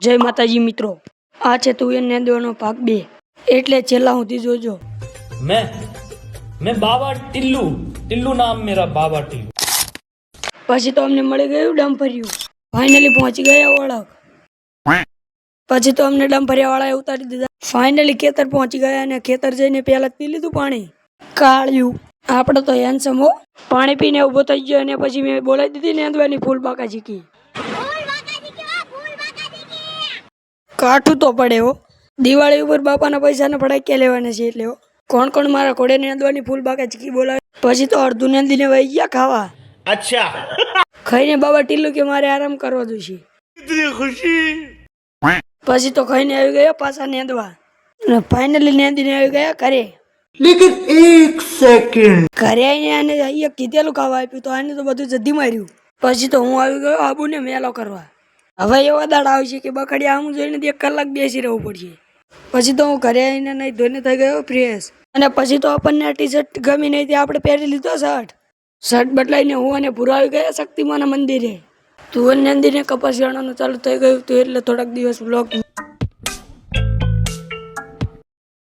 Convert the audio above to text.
જય માતાજી મિત્રો, આ છે તુવેર નેંદવાનો ભાગ 2, એટલે છેલ્લા સુધી જોજો। मैं बाबा टिल्लू नाम मेरा बाबा टिल्लू। પછી તો અમને મળી ગયું ડમ્પરિયું, ફાઇનલી પહોંચી ગયા ઓળખ। પછી તો અમને ડમ્પરિયા વાળાએ ઉતારી દીધા। ફાઇનલી ખેતર પહોંચી ગયા અને ખેતર જઈને પહેલા પી લીધું પાણી। કાળ્યું આપણે તો હેન્ડસમ હો, પાણી પીને ઉભો થઈ ગયો અને પછી મેં બોલાવી દીધી નેંદવાની ફૂલ બાકા ચીકી। કાઠું તો પડે હો, દિવાળી ઉપર બાપાના પૈસાને ફટાક્યા લેવાના છે એટલે કોણ કોણ મારા ઘોડે નેંદવાની ફૂલ બાકા ચીકી બોલાવે। પછી તો અડધું નેંદીને વહી ગયા ખાવા। अच्छा ખાઈને બાબા ટીલ્લુ કે મારે આરામ કરવા જોઈશે। इतनी खुशी। પછી તો ખાઈને આવી ગયા પાછા નેંદવા અને ફાઇનલી નેંદીને આવી ગયા ઘરે। लेकिन एक सेकंड ઘરે આવીને આને અહીંયા કીધેલું ખાવા આપ્યું તો આને તો બધું જધી માર્યું। પછી તો હું આવી ગયો આબુને મેલો કરવા। હવે એવા દાડા આવશે કે બકડિયા આમ જોઈને 1 કલાક બેસી રહેવું પડશે। પછી તો હું ઘરે આવીને નહીં ધોઈને થઈ ગયો ફ્રેશ। અને પછી તો આપણને આ ટી શર્ટ ગમી નહીં તે આપણે પહેરી લીધો શર્ટ બદલાઈને હું અને ભૂરા આવી ગયા શક્તિમાના મંદિરે। તુવેર નેંદીને કપાસ વીણવાનું ચાલુ થઈ ગયું હતું એટલે થોડાક દિવસ બ્લોગ